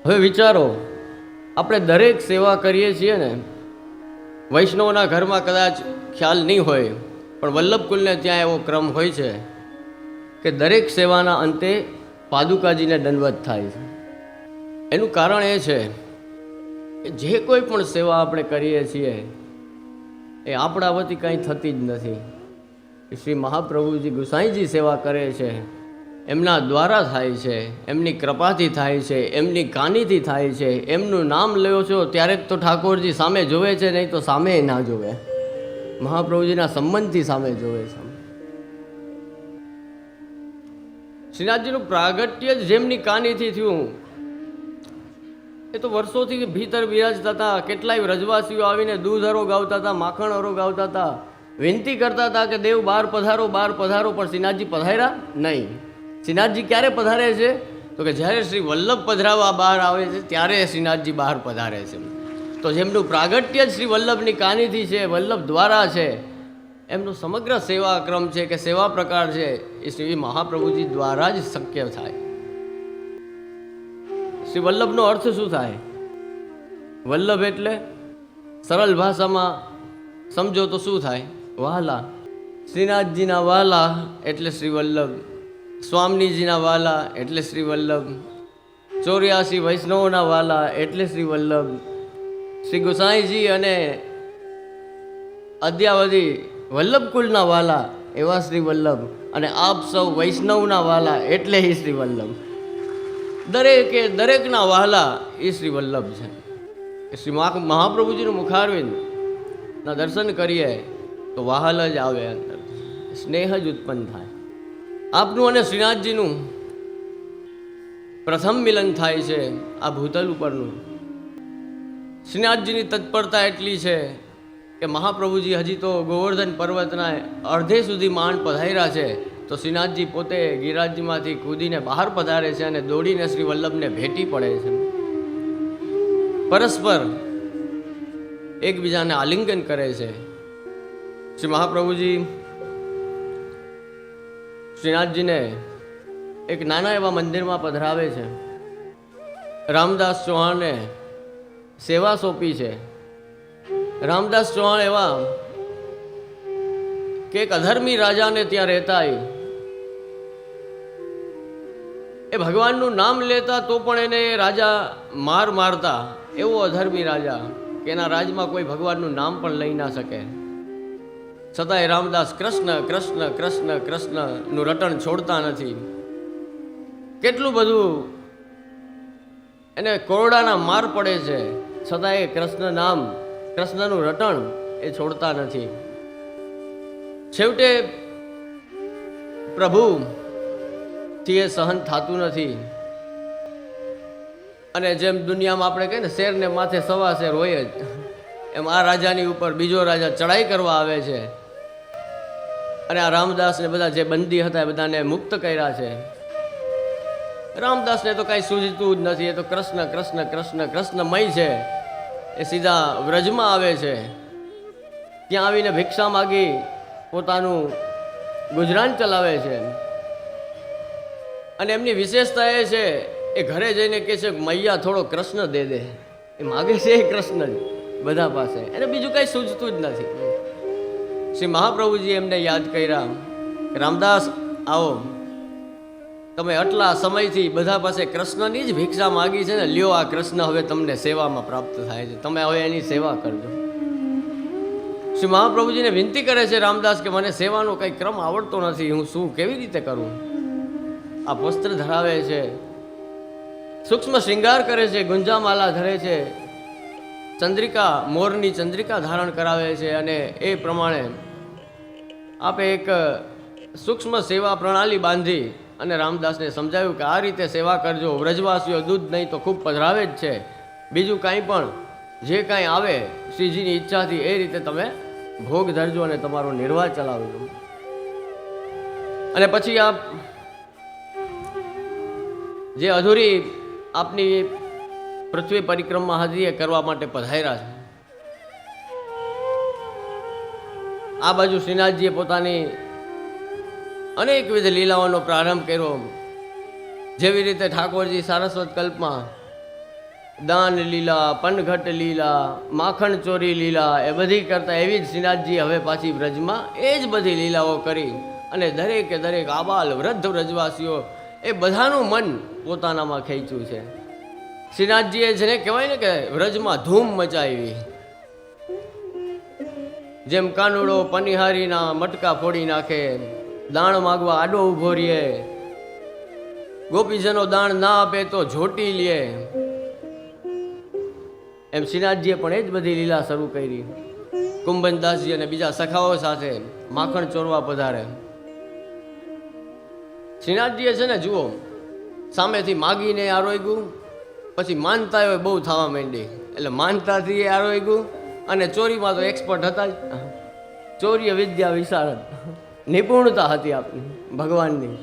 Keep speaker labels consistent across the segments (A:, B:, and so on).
A: હવે વિચારો, આપણે દરેક સેવા કરીએ છીએ ને, વૈષ્ણવના ઘરમાં કદાચ ખ્યાલ નહીં હોય, પણ વલ્લભકુલને ત્યાં એવો ક્રમ હોય છે કે દરેક સેવાના અંતે પાદુકાજીને દંડવત થાય છે. એનું કારણ એ છે કે જે કોઈ પણ સેવા આપણે કરીએ છીએ એ આપણા વતી કંઈ થતી જ નથી. શ્રી મહાપ્રભુજી ગુસાઈજી સેવા કરે છે, એમના દ્વારા થાય છે, એમની કૃપાથી થાય છે, એમની કાનીથી થાય છે. એમનું નામ લ્યો છો ત્યારે જ તો ઠાકોરજી સામે જોવે છે, નહીં તો સામે ના જોવે. મહાપ્રભુજીના સંબંધથી સામે જોવે છે. શ્રીનાથજીનું પ્રાગટ્ય જ જેમની કાનીથી થયું, એ તો વર્ષોથી ભીતર બિરાજતા હતા. કેટલાય વ્રજવાસીઓ આવીને દૂધ હરો ગાવતા હતા, માખણ હરો ગાવતા હતા, વિનંતી કરતા હતા કે દેવ બહાર પધારો, બહાર પધારો. પણ શ્રીનાથજી પધાર્યા નહીં. શ્રીનાથજી ક્યારે પધારે છે? તો કે જ્યારે શ્રી વલ્લભ પધરાવા બહાર આવે છે ત્યારે શ્રીનાથજી બહાર પધારે છે. તો જેમનું પ્રાગટ્ય જ શ્રી વલ્લભની કાનીથી છે, વલ્લભ દ્વારા છે, એમનો સમગ્ર સેવા ક્રમ છે કે સેવા પ્રકાર છે, એ શ્રી મહાપ્રભુજી દ્વારા જ શક્ય થાય. શ્રી વલ્લભનો અર્થ શું થાય? વલ્લભ એટલે સરળ ભાષામાં સમજો તો શું થાય? વહાલા. શ્રીનાથજીના વહાલા એટલે શ્રી વલ્લભ, સ્વામીજીના વાલા એટલે શ્રી વલ્લભ, 84 વૈષ્ણવોના વાલા એટલે શ્રી વલ્લભ, શ્રી ગુસાઈજી અને અદ્યાવધિ વલ્લભકુલના વાલા એવા શ્રી વલ્લભ, અને આપ સૌ વૈષ્ણવના વાલા એટલે એ શ્રી વલ્લભ. દરેકે દરેકના વહાલા એ શ્રી વલ્લભ છે. શ્રી મહાપ્રભુજીનું મુખારવિંદના દર્શન કરીએ તો વહાલ જ આવે, અંદર સ્નેહ જ ઉત્પન્ન થાય. આપનું અને શ્રીનાથજીનું પ્રથમ મિલન થાય છે આ ભૂતલ ઉપરનું. શ્રીનાથજીની તત્પરતા એટલી છે કે મહાપ્રભુજી હજી તો ગોવર્ધન પર્વતના અડધે સુધી માંડ પધાર્યા છે, તો શ્રીનાથજી પોતે ગિરિરાજમાંથી કૂદીને બહાર પધારે છે અને દોડીને શ્રી વલ્લભને ભેટી પડે છે. પરસ્પર એકબીજાને આલિંગન કરે છે. શ્રી મહાપ્રભુજી શ્રીનાથજીને એક નાના એવા મંદિરમાં પધરાવે છે. રામદાસ ચૌહાણને સેવા સોંપી છે. રામદાસ ચૌહાણ એવા કે એક અધર્મી રાજાને ત્યાં રહેતા, એ ભગવાનનું નામ લેતા તો પણ એને રાજા મારતા. એવો અધર્મી રાજા કે એના રાજમાં કોઈ ભગવાનનું નામ પણ લઈ ના શકે. છતાંય રામદાસ કૃષ્ણ કૃષ્ણ કૃષ્ણ કૃષ્ણનું રટણ છોડતા નથી. કેટલું બધું એને કોરડાના માર પડે છે, છતાંય કૃષ્ણ નામ, કૃષ્ણનું રટણ એ છોડતા નથી. છેવટે પ્રભુથી એ સહન થતું નથી, અને જેમ દુનિયામાં આપણે કહીએ ને શેરને માથે સવા શેર હોય જ, એમ આ રાજાની ઉપર બીજો રાજા ચડાઈ કરવા આવે છે. અને આ રામદાસને બધા જે બંદી હતા એ બધાને મુક્ત કર્યા છે. રામદાસને તો કાંઈ સૂઝતું જ નથી. એ તો કૃષ્ણ કૃષ્ણ કૃષ્ણ કૃષ્ણમય છે. એ સીધા વ્રજમાં આવે છે. ત્યાં આવીને ભિક્ષા માગી પોતાનું ગુજરાન ચલાવે છે. અને એમની વિશેષતા એ છે, એ ઘરે જઈને કહે છે મૈયા થોડો કૃષ્ણ દે દે. એ માગે છે એ કૃષ્ણ જ બધા પાસે, એને બીજું કાંઈ સૂઝતું જ નથી. શ્રી મહાપ્રભુજી એમને યાદ કર્યા, રામદાસ આવો, તમે આટલા સમયથી બધા પાસે કૃષ્ણની જ ભિક્ષા માગી છે ને, લ્યો આ કૃષ્ણ હવે તમને સેવામાં પ્રાપ્ત થાય છે, તમે હવે એની સેવા કરજો. શ્રી મહાપ્રભુજીને વિનંતી કરે છે રામદાસ કે મને સેવાનો કંઈ ક્રમ આવડતો નથી, હું શું કેવી રીતે કરું? આ વસ્ત્ર ધરાવે છે, સૂક્ષ્મ શૃંગાર કરે છે, ગુંજામાલા ધરે છે, ચંદ્રિકા, મોરની ચંદ્રિકા ધારણ કરાવે છે, અને એ પ્રમાણે આપે એક સૂક્ષ્મ સેવા પ્રણાલી બાંધી અને રામદાસને સમજાવ્યું કે આ રીતે સેવા કરજો. વ્રજવાસીઓ દૂધ નહીં તો ખૂબ પધરાવે જ છે, બીજું કાંઈ પણ જે કાંઈ આવે શ્રીજીની ઈચ્છાથી એ રીતે તમે ભોગ ધરજો અને તમારો નિર્વાહ ચલાવજો. અને પછી આપ જે અધૂરી આપની પૃથ્વી પરિક્રમા હતી એ કરવા માટે પધાર્યા છે. આ બાજુ શ્રીનાથજીએ પોતાની અનેકવિધ લીલાઓનો પ્રારંભ કર્યો. જેવી રીતે ઠાકોરજી સારસ્વત કલ્પમાં દાન લીલા, પનઘટ લીલા, માખણ ચોરી લીલા એ બધી કરતા, એવી જ શ્રીનાથજી હવે પાછી વ્રજમાં એ જ બધી લીલાઓ કરી અને દરેકે દરેક આબાલ વૃદ્ધ વ્રજવાસીઓ એ બધાનું મન પોતાનામાં ખેંચ્યું છે. શ્રીનાથજીએ જેને કહેવાય ને કે વ્રજમાં ધૂમ મચાવી, જેમ કાનુડો પનિહારીના મટકા ફોડી નાખે, દાણ માગવા આડો ઊભો રહે, ગોપીજનો દાણ ના આપે તો ઝોટી લે, એમ શ્રીનાથજીએ પણ એ જ બધી લીલા શરૂ કરી. કુંભનદાસજી અને બીજા સખાઓ સાથે માખણ ચોરવા પધારે. શ્રીનાથજીએ છે ને જુઓ, સામેથી માગીને આરોગ્યું, પછી માનતાઓ બહુ થવા માંડી, એટલે માનતાથી આરોગ્યું, અને ચોરીમાં તો એક્સપર્ટ હતા જ. ચોરીય વિદ્યા વિશારદ, નિપુણતા હતી આપની ભગવાનની.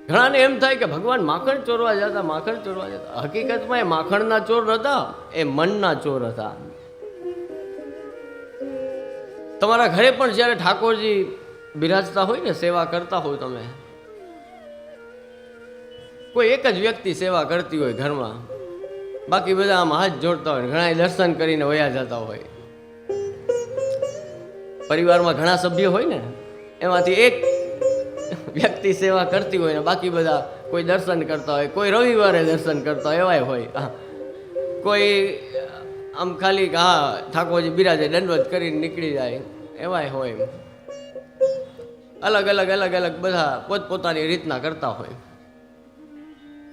A: ઘણાને એમ થાય કે ભગવાન માખણ ચોરવા જતા, માખણ ચોરવા જતા. હકીકતમાં એ માખણના ચોર નહોતા, એ મનના ચોર હતા. તમારા ઘરે પણ જ્યારે ઠાકોરજી બિરાજતા હોય ને, સેવા કરતા હોય તમે, કોઈ એક જ વ્યક્તિ સેવા કરતી હોય ઘરમાં, બાકી બધા આમ હાથ જોડતા હોય, ઘણા દર્શન કરીને વયા જતા હોય. પરિવારમાં ઘણા સભ્યો હોય ને, એમાંથી એક વ્યક્તિ સેવા કરતી હોય ને બાકી બધા કોઈ દર્શન કરતા હોય, કોઈ રવિવારે દર્શન કરતા હોય, એવાય હોય. કોઈ આમ ખાલી હા ઠાકોરજી બિરાજે દંડવત કરીને નીકળી જાય, એવાય હોય. અલગ અલગ અલગ અલગ બધા પોતપોતાની રીતના કરતા હોય.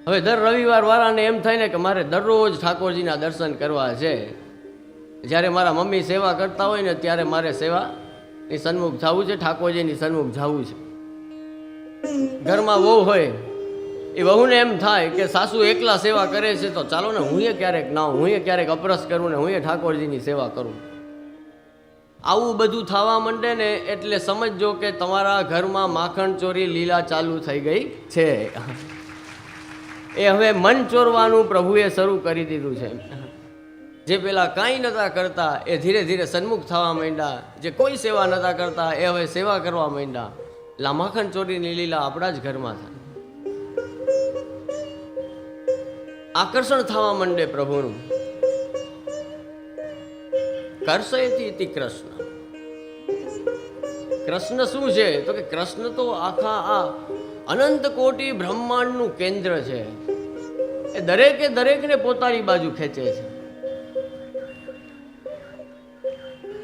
A: હવે દર રવિવાર વાળાને એમ થાય ને કે મારે દરરોજ ઠાકોરજીના દર્શન કરવા છે. જ્યારે મારા મમ્મી સેવા કરતા હોય ને ત્યારે મારે સેવાની સન્મુખ જવું છે, ઠાકોરજીની સન્મુખ જવું છે. ઘરમાં વહુ હોય, એ વહુને એમ થાય કે સાસુ એકલા સેવા કરે છે તો ચાલો ને હું ક્યારેક નાઉં, હું ક્યારેક અપરસ કરું ને હું ઠાકોરજીની સેવા કરું. આવું બધું થવા માંડે ને એટલે સમજજો કે તમારા ઘરમાં માખણ ચોરી લીલા ચાલુ થઈ ગઈ છે. એ હવે મન ચોરવાનું પ્રભુએ શરૂ કરી દીધું છે. જે પેલા કાંઈ નહોતા કરતા એ ધીરે ધીરે સન્મુખ થવા માંડ્યા, જે કોઈ સેવા નહોતા કરતા એ હવે સેવા કરવા માંડ્યા. માખણ ચોરીની લીલા આપણા જ ઘરમાં થાય. આકર્ષણ થવા માંડે પ્રભુનું. કર્ષયતિ ઇતિ કૃષ્ણ. કૃષ્ણ શું છે તો કે કૃષ્ણ તો આખા આ અનંત કોટી બ્રહ્માંડનું કેન્દ્ર છે. એ દરેકે દરેકને પોતાની બાજુ ખેંચે છે.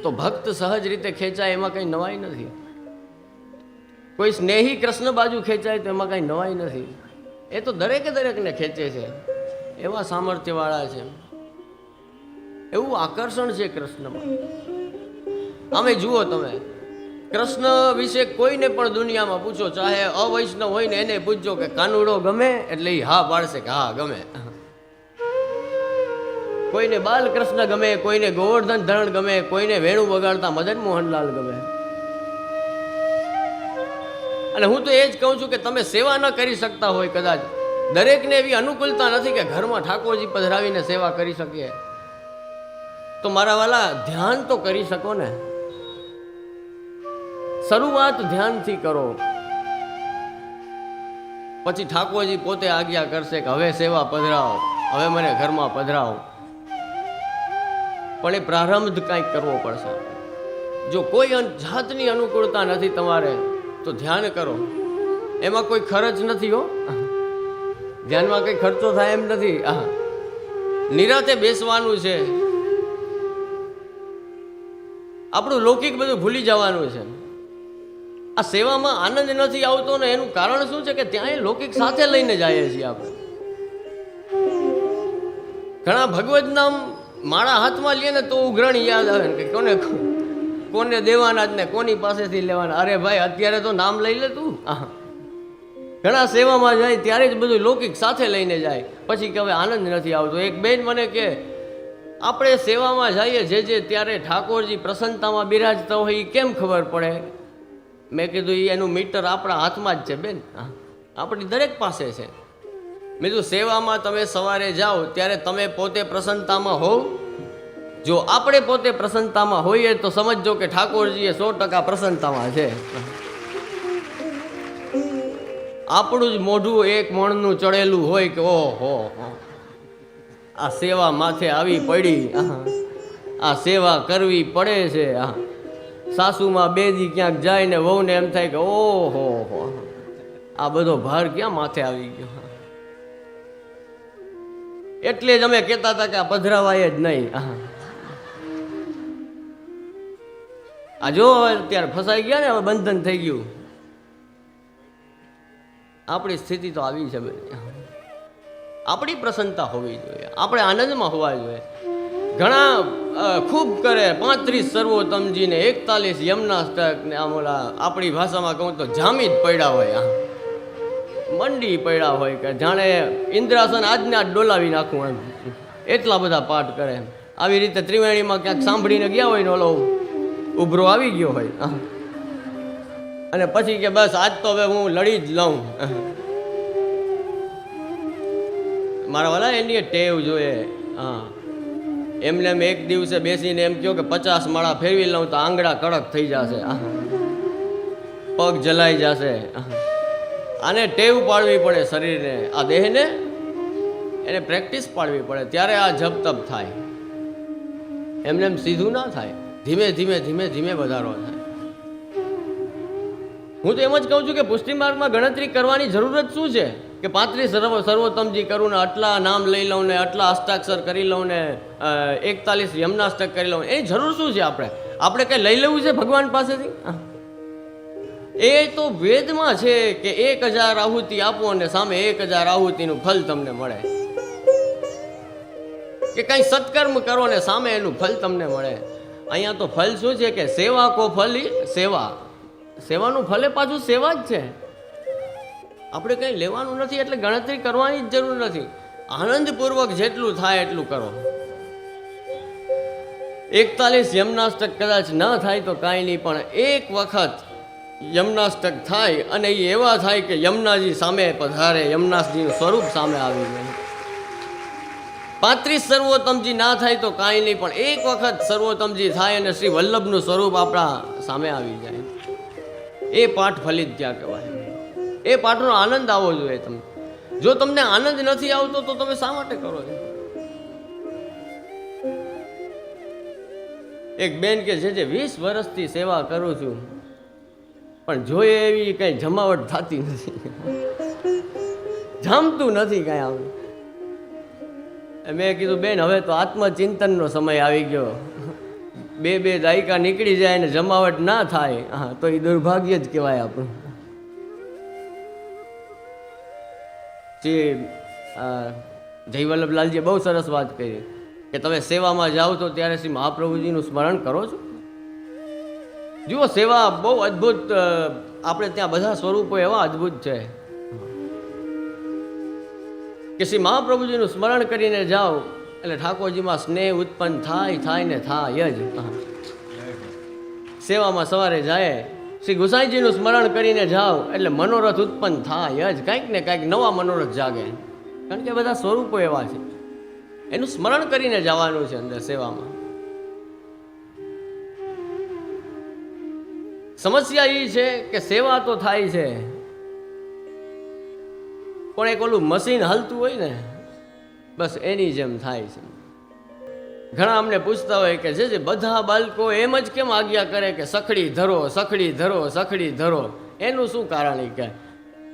A: તો ભક્ત સહજ રીતે ખેંચાય એમાં કઈ નવાઈ નથી. કોઈ સ્નેહી કૃષ્ણ બાજુ ખેંચાય તો એમાં કઈ નવાઈ નથી. એ તો દરેકે દરેકને ખેંચે છે, એવા સામર્થ્ય વાળા છે. એવું આકર્ષણ છે કૃષ્ણમાં. આમે જુઓ તમે, કૃષ્ણ વિશે કોઈને પણ દુનિયામાં પૂછો, ચાહે અવૈષ્ણવ હોય ને એને પૂછજો કે કાનુડો ગમે, એટલે એ હા પાડશે કે હા ગમે. કોઈને બાલકૃષ્ણ ગમે, કોઈને ગોવર્ધન ધરણ ગમે, કોઈને વેણુ વગાડતા મદન મોહનલાલ ગમે. અને હું તો એ જ કહું છું કે તમે સેવા ન કરી શકતા હોય, કદાચ દરેકને એવી અનુકૂળતા નથી કે ઘરમાં ઠાકોરજી પધરાવીને સેવા કરી શકીએ, તો મારા વાલા ધ્યાન તો કરી શકો ને. શરૂઆત ધ્યાનથી કરો, પછી ઠાકોરજી પોતે આજ્ઞા કરશે કે હવે સેવા પધરાવો, હવે મને ઘરમાં પધરાવો. પણ એ પ્રારંભ કંઈક કરવો પડશે. જો કોઈ જાતની અનુકૂળતા નથી તમારે તો ધ્યાન કરો. એમાં કોઈ ખર્ચ નથી હો, ધ્યાનમાં કંઈ ખર્ચો થાય એમ નથી. નિરાતે બેસવાનું છે. આપણું લૌકિક બધું ભૂલી જવાનું છે. આ સેવામાં આનંદ નથી આવતો ને એનું કારણ શું છે કે ત્યાં લૌકિક સાથે લઈને જઈએ છીએ આપણે. ઘણા ભગવત નામ માળા હાથમાં લઈએ ને તો ઉઘરાણી યાદ આવે ને કે કોને દેવાના જ ને કોની પાસેથી લેવાના. અરે ભાઈ અત્યારે તો નામ લઈ લે તું. ઘણા સેવામાં જાય ત્યારે જ બધું લૌકિક સાથે લઈને જાય, પછી કે હવે આનંદ નથી આવતો. એક બેન મને કે આપણે સેવામાં જઈએ જે ત્યારે ઠાકોરજી પ્રસન્નતામાં બિરાજતા હોય એ કેમ ખબર પડે? મેં કીધું એનું મીટર આપણા હાથમાં જ છે બેન, આપણી દરેક પાસે છે. મેં કીધું સેવામાં તમે સવારે જાઓ ત્યારે તમે પોતે પ્રસન્નતામાં હોવ. જો આપણે પોતે પ્રસન્નતામાં હોઈએ તો સમજજો કે ઠાકોરજી એ 100% પ્રસન્નતામાં છે. આપણું જ મોઢું એક મણનું ચડેલું હોય કે ઓહો આ સેવા માથે આવી પડી, આ સેવા કરવી પડે છે. સાસુમાં બે દી ક્યાંક જાય ને વહુને એમ થાય કે ઓહો આ બધો ભાર ક્યાં માથે આવી ગયો. એટલે જ અમે કહેતા હતા કે આ પધરાવાય જ નહીં. આ જો અત્યારે ફસાઈ ગયા ને, હવે બંધન થઈ ગયું. આપણી સ્થિતિ તો આવી છે બધી. આપણી પ્રસન્નતા હોવી જોઈએ, આપણે આનંદમાં હોવા જોઈએ. ઘણા ખૂબ કરે 35 સર્વોત્તમજીને 41 યમનાષ્ટક ને આમ ઓલા આપણી ભાષામાં કહું તો જામી જ પડ્યા હોય, મંડી પડ્યા હોય કે જાણે ઇન્દ્રાસન આજને આજ ડોલાવી નાખું એમ, એટલા બધા પાઠ કરે. આવી રીતે ત્રિવેણીમાં ક્યાંક સાંભળીને ગયા હોય ને ઓલો ઉભરો આવી ગયો હોય અને પછી કે બસ આજ તો હવે હું લડી જ લઉં. મારા વાલા એની ટેવ જોઈએ. એમને એમ એક દિવસે બેસીને એમ કહ્યું કે 50 માળા ફેરવી લઉં તો આંગળા કડક થઈ જશે, પગ જલાઈ જશે. આને ટેવ પાડવી પડે શરીરને, આ દેહને એને પ્રેક્ટિસ પાડવી પડે, ત્યારે આ જપ તપ થાય. એમને એમ સીધું ના થાય, ધીમે ધીમે ધીમે ધીમે વધારો થાય. હું તો એમ જ કહું છું કે પુષ્ટિ માર્ગમાં ગણતરી કરવાની જરૂર જ શું છે કે 35 સર્વોત્તમજી કરું ને આટલા નામ લઈ લઉં ને આટલા અષ્ટાક્ષર કરી લઉં ને 41 યમનાષ્ટક કરી લઉં, એની જરૂર શું છે? આપણે કંઈ લઈ લેવું છે ભગવાન પાસેથી? એ તો વેદમાં છે કે 1000 આહુતિ આપો અને સામે 1000 આહુતિનું ફલ તમને મળે, કે કંઈ સત્કર્મ કરો ને સામે એનું ફલ તમને મળે. અહીંયા તો ફલ શું છે કે સેવા કો ફલી સેવા, સેવાનું ફલે પાછું સેવા જ છે. આપણે કંઈ લેવાનું નથી એટલે ગણતરી કરવાની જ જરૂર નથી. આનંદપૂર્વક જેટલું થાય એટલું કરો. 41 યમનાષ્ટક કદાચ ન થાય તો કાંઈ નહીં, પણ એક વખત યમનાષ્ટક થાય અને એ એવા થાય કે યમુનાજી સામે પધારે, યમુનાજીનું સ્વરૂપ સામે આવી જાય. 35 સર્વોત્તમજી ના થાય તો કાંઈ નહીં, પણ એક વખત સર્વોત્તમજી થાય અને શ્રી વલ્લભનું સ્વરૂપ આપણા સામે આવી જાય, એ પાઠ ફલિત ત્યાં કહેવાય. એ પાઠનો આનંદ આવવો જોઈએ તમને. જો તમને આનંદ નથી આવતો તો તમે શા માટે કરો છો? એક બેન કે છે 20 વર્ષથી સેવા કરું છું પણ જોઈએ એવી કઈ જમાવટ થતી નથી, જામતું નથી કઈ. આમ મેં કીધું બેન હવે તો આત્મચિંતનનો સમય આવી ગયો. બે દાયકા નીકળી જાય ને જમાવટ ના થાય, હા તો એ દુર્ભાગ્ય જ કહેવાય આપણું. જય વલ્લભલાલજીએ બહુ સરસ વાત કરી કે તમે સેવામાં જાઓ તો ત્યારે શ્રી મહાપ્રભુજીનું સ્મરણ કરો છો. જુઓ સેવા બહુ અદ્ભુત, આપણે ત્યાં બધા સ્વરૂપો એવા અદ્ભુત છે કે શ્રી મહાપ્રભુજીનું સ્મરણ કરીને જાઓ એટલે ઠાકોરજીમાં સ્નેહ ઉત્પન્ન થાય ને થાય જ. સેવામાં સવારે જાય શ્રી ગુસાઈજીનું સ્મરણ કરીને જાઓ એટલે મનોરથ ઉત્પન્ન થાય જ, કંઈક ને કંઈક નવા મનોરથ જાગે, કારણ કે બધા સ્વરૂપો એવા છે. એનું સ્મરણ કરીને જવાનું છે અંદર સેવામાં. સમસ્યા એ છે કે સેવા તો થાય છે પણ એક ઓલું મશીન હાલતું હોય ને બસ એની જેમ થાય છે. ઘણા અમને પૂછતા હોય કે જે બધા બાળકો એમ જ કેમ આજ્ઞા કરે કે સખડી ધરો સખડી ધરો સખડી ધરો, એનું શું કારણ? કે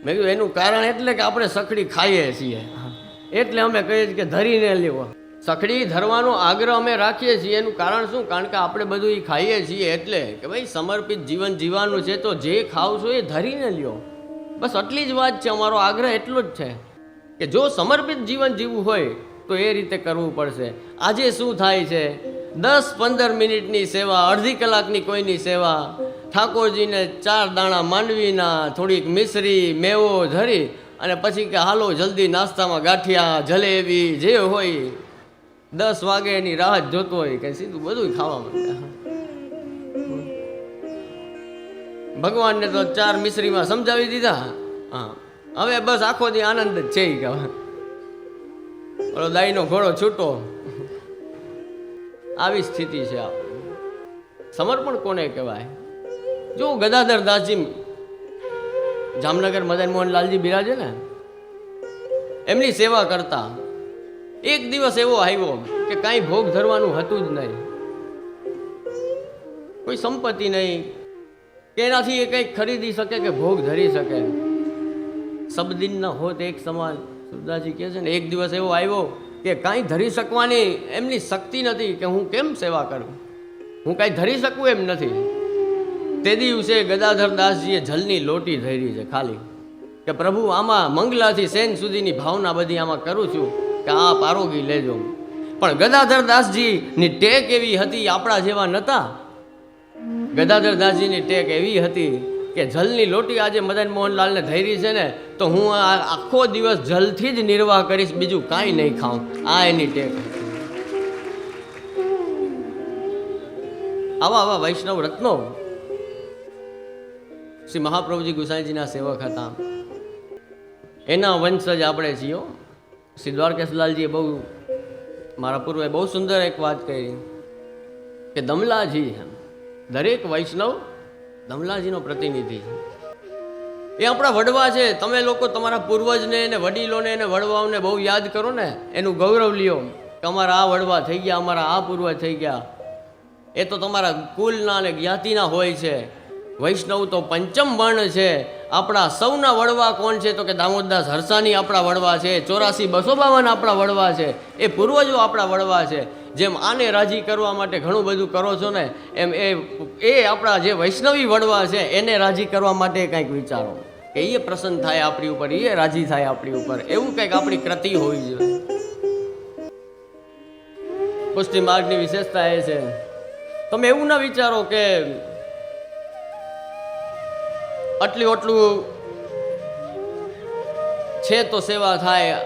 A: મેં કીધું એનું કારણ એટલે કે આપણે સખડી ખાઈએ છીએ એટલે અમે કહીએ છીએ કે ધરીને લેવો. સખડી ધરવાનો આગ્રહ અમે રાખીએ છીએ, એનું કારણ શું? કારણ કે આપણે બધું એ ખાઈએ છીએ એટલે કે ભાઈ સમર્પિત જીવન જીવવાનું છે તો જે ખાવ છો એ ધરીને લ્યો, બસ આટલી જ વાત છે. અમારો આગ્રહ એટલો જ છે કે જો સમર્પિત જીવન જીવવું હોય તો એ રીતે કરવું પડશે. આજે શું થાય છે 10-15 મિનિટની સેવા, અડધી કલાકની કોઈની સેવા, ઠાકોરજીને 4 દાણા માંડવીના, થોડીક મિશ્રી મેવો ધરી અને પછી કે હાલો જલ્દી નાસ્તામાં ગાંઠિયા જલેબી જે હોય 10 વાગે એની રાહ જોતો હોય કે સીધું બધું ખાવા માંડે. ભગવાનને તો 4 મિશ્રીમાં સમજાવી દીધા, હા હવે બસ આખો દી આનંદ જ છે. કે ઓલો દાઈનો ઘોડો છૂટો, આવી સ્થિતિ છે. સમર્પણ કોને કહેવાય? જો ગદાધર દાસજી જામનગર મદન મોહનલાલજી બિરાજે ને, એમની સેવા કરતા એક દિવસ એવો આવ્યો કે કાંઈ ભોગ ધરવાનું હતું જ નહીં, કોઈ સંપત્તિ નહીં કે એનાથી એ કંઈક ખરીદી શકે કે ભોગ ધરી શકે. સબ દિન ન હોત એક સમાન, સુરદાસજી કહે છે ને, એક દિવસ એવો આવ્યો કે કાંઈ ધરી શકવાની એમની શક્તિ નથી કે હું કેમ સેવા કરું, હું કાંઈ ધરી શકું એમ નથી. તે દિવસે ગદાધર દાસજીએ જલની લોટી ધરી છે ખાલી, કે પ્રભુ આમાં મંગલાથી સેન સુધીની ભાવના બધી આમાં કરું છું કે આ પારોગી લેજો. પણ ગદાધર દાસજીની ટેક એવી હતી, આપણા જેવા નહોતા. ગદાધર દાસજીની ટેક એવી હતી કે જલની લોટી આજે મદન મોહનલાલને ધૈરી છે ને, તો હું આ આખો દિવસ જલથી જ નિર્વાહ કરીશ, બીજું કાંઈ નહીં ખાઉં. આ એની ટેક. આવા આવા વૈષ્ણવ રત્નો શ્રી મહાપ્રભુજી ગુસાઈજીના સેવક હતા. એના વંશજ આપણે છીએ. શ્રી દ્વારકેશલાલજીએ બહુ, મારા પૂર્વે બહુ સુંદર એક વાત કરી કે દમલાજી, દરેક વૈષ્ણવ દમલાજીનો પ્રતિનિધિ છે. એ આપણા વડવા છે. તમે લોકો તમારા પૂર્વજને અને વડીલોને અને વડવાઓને બહુ યાદ કરો ને, એનું ગૌરવ લ્યો કે અમારા આ વડવા થઈ ગયા, અમારા આ પૂર્વજ થઈ ગયા. એ તો તમારા કુલના અને જ્ઞાતિના હોય છે. વૈષ્ણવ તો પંચમ વર્ણ છે. આપણા સૌના વડવા કોણ છે? તો કે દામોદરદાસ હરસાની આપણા વડવા છે, 84-252 આપણા વડવા છે. એ પૂર્વજો આપણા વડવા છે. જેમ આને રાજી કરવા માટે ઘણું બધું કરો છો ને, એમ એ આપણા જે વૈષ્ણવી વડવા છે એને રાજી કરવા માટે કંઈક વિચારો કે એ પ્રસન્ન થાય આપણી ઉપર, એ રાજી થાય આપણી ઉપર. એવું કંઈક આપણી કૃતિ હોવી જોઈએ. પુષ્ટિ માર્ગની વિશેષતા એ છે, તમે એવું ના વિચારો કે આટલું છે તો સેવા થાય.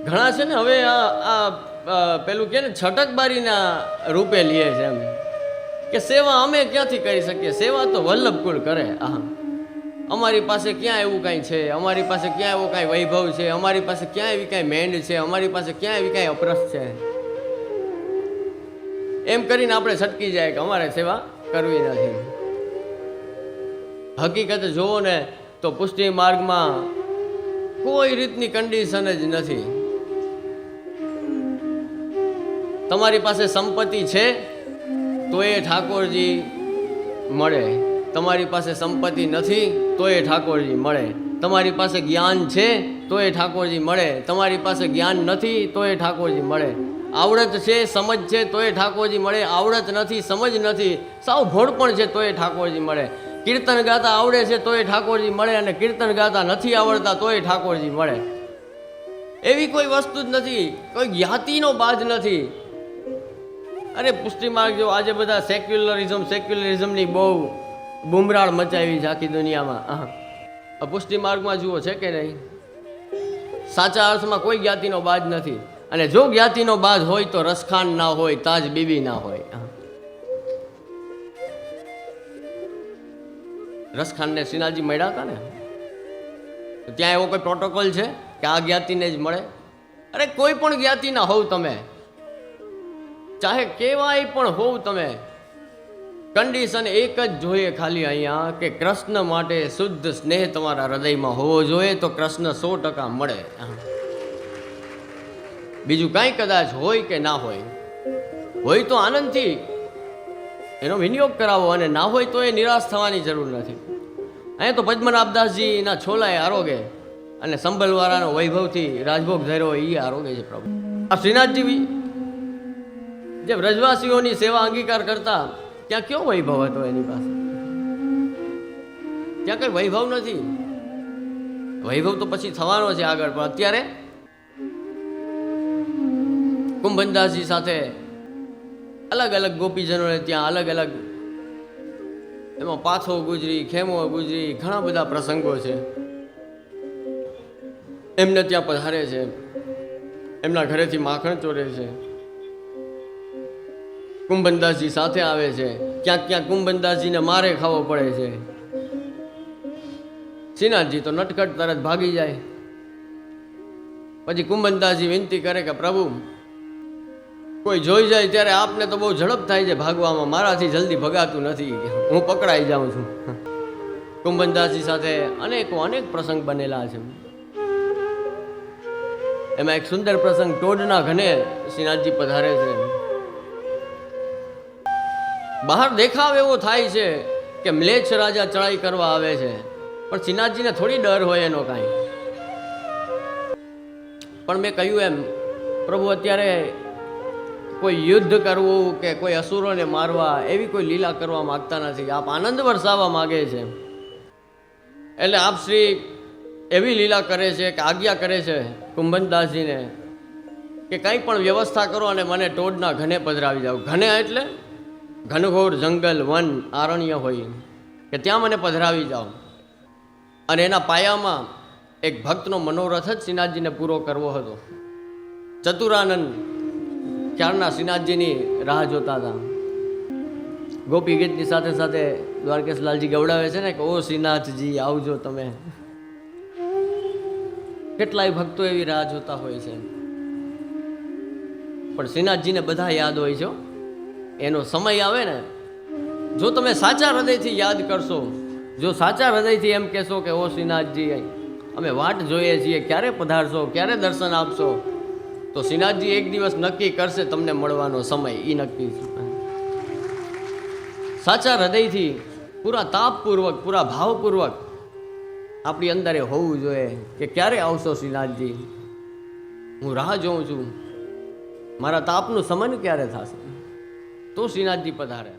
A: ઘણા છે ને હવે આ પેલું કે ને છટકબારીના રૂપે લે છે એમ કે સેવા અમે ક્યાંથી કરી શકીએ, સેવા તો વલ્લભકુળ કરે. અમારી પાસે ક્યાં એવું કાંઈ છે, અમારી પાસે ક્યાં એવો કાંઈ વૈભવ છે, અમારી પાસે ક્યાં એવી કાંઈ મેંડ છે, અમારી પાસે ક્યાં એવી કાંઈ અપરસ છે, એમ કરીને આપણે છટકી જાય કે અમારે સેવા કરવી નથી. હકીકત જોવો ને તો પુષ્ટિ માર્ગમાં કોઈ રીતની કન્ડિશન જ નથી. તમારી પાસે સંપત્તિ છે તો એ ઠાકોરજી મળે, તમારી પાસે સંપત્તિ નથી તો એ ઠાકોરજી મળે. તમારી પાસે જ્ઞાન છે તો એ ઠાકોરજી મળે, તમારી પાસે જ્ઞાન નથી તો એ ઠાકોરજી મળે. આવડત છે, સમજ છે તો એ ઠાકોરજી મળે, આવડત નથી, સમજ નથી, સાવ ભોળપણ છે તો એ ઠાકોરજી મળે. કીર્તન ગાતા આવડે છે તો એ ઠાકોરજી મળે, અને કીર્તન ગાતા નથી આવડતા તો એ ઠાકોરજી મળે. એવી કોઈ વસ્તુ જ નથી, કોઈ જ્ઞાતિનો બાજ નથી. અરે પુષ્ટિ માર્ગ જો આજે બધા સેક્યુલરિઝમની બહુ બુમરાળ મચાવી છે આખી દુનિયામાં. પુષ્ટિ માર્ગમાં જુઓ છે કે નહીં, સાચા અર્થમાં કોઈ જ્ઞાતિનો બાજ નથી. અને જો જ્ઞાતિનો બાજ હોય તો રસખાન ના હોય, તાજ બીબી ના હોય. રસખાનને શ્રીનાથજી મળ્યા હતા ને, ત્યાં એવો કોઈ પ્રોટોકોલ છે કે આ જ્ઞાતિને જ મળે? અરે કોઈ પણ જ્ઞાતિના હોવ તમે, ચાહે કેવાય પણ હોવ તમે, કન્ડિશન એક જ જોઈએ ખાલી અહીંયા કે કૃષ્ણ માટે શુદ્ધ સ્નેહ તમારા હૃદયમાં હોવો જોઈએ, તો કૃષ્ણ 100% મળે. બીજું કાંઈ કદાચ હોય કે ના હોય તો આનંદથી એનો વિનિયોગ કરાવો, અને ના હોય તો એ નિરાશ થવાની જરૂર નથી. અહીંયા તો પદ્મનાભદાસજીના છોલાએ આરોગે, અને સંભલવાળાનો વૈભવથી રાજભોગ ધર્યો એ આરોગે છે પ્રભુ. આ શ્રીનાથજી જે વ્રજવાસીઓની સેવા અંગીકાર કરતા, ત્યાં કયો વૈભવ હતો એની પાસે? ત્યાં કઈ વૈભવ નથી. વૈભવ તો પછી થવાનો છે આગળ, પણ અત્યારે કુંભનદાસજી સાથે અલગ અલગ ગોપીજનોને ત્યાં અલગ અલગ, એમાં પાથો ગુજરી, ખેમો ગુજરી, ઘણા બધા પ્રસંગો છે. એમને ત્યાં પધારે છે, એમના ઘરેથી માખણ ચોરે છે, કુંભનદાસજી સાથે આવે છે. ક્યાંક ક્યાંક કુંભનદાસજીને મારે ખાવો પડે છે. શ્રીનાથજી તો નટખટ તરત ભાગી જાય. પછી કુંભનદાસજી વિનંતી કરે કે પ્રભુ કોઈ જોઈ જાય ત્યારે આપને તો બહુ ઝડપ થાય છે ભાગવામાં, મારાથી જલ્દી ભગાતું નથી, હું પકડાઈ જાઉં છું. કુંભનદાસજી સાથે અનેક પ્રસંગ બનેલા છે. એમાં એક સુંદર પ્રસંગ, ટોડના ઘને શ્રીનાથજી પધારે છે. બહાર દેખાવ એવો થાય છે કે મ્લેચ્છ રાજા ચડાઈ કરવા આવે છે, પણ શ્રીનાથજીને થોડી ડર હોય એનો કાંઈ. પણ મેં કહ્યું એમ, પ્રભુ અત્યારે કોઈ યુદ્ધ કરવું કે કોઈ અસુરોને મારવા એવી કોઈ લીલા કરવા માગતા નથી. આપ આનંદ વરસાવવા માગે છે. એટલે આપ શ્રી એવી લીલા કરે છે કે આજ્ઞા કરે છે કુંભનદાસજીને કે કંઈ પણ વ્યવસ્થા કરો અને મને ટોડના ઘને પધરાવી જાઓ. ઘને એટલે ઘનઘોર જંગલ, વન, આરણ્ય હોય કે ત્યાં મને પધરાવી જાઓ. અને એના પાયામાં એક ભક્તનો મનોરથ જ શ્રીનાથજીને પૂરો કરવો હતો. ચતુરાનંદ ક્યારના શ્રીનાથજીની રાહ જોતા હતા. ગોપી ગીતની સાથે સાથે દ્વારકેશલાલજી ગવડાવે છે ને કે ઓ શ્રીનાથજી આવજો તમે. કેટલાય ભક્તો એવી રાહ જોતા હોય છે, પણ શ્રીનાથજીને બધા યાદ હોય છે. એનો સમય આવે ને, જો તમે સાચા હૃદયથી યાદ કરશો, જો સાચા હૃદયથી એમ કહેશો કે ઓ શ્રીનાથજી અમે વાટ જોઈએ છીએ, ક્યારે પધારશો, ક્યારે દર્શન આપશો, તો શ્રીનાથજી એક દિવસ નક્કી કરશે તમને મળવાનો સમય. એ નક્કી સાચા હૃદયથી, પૂરા તાપપૂર્વક, પૂરા ભાવપૂર્વક આપણી અંદર હોવું જોઈએ કે ક્યારે આવશો શ્રીનાથજી, હું રાહ જોઉં છું, મારા તાપનું સમન ક્યારે થશે, તો શ્રીનાથજી પધારે.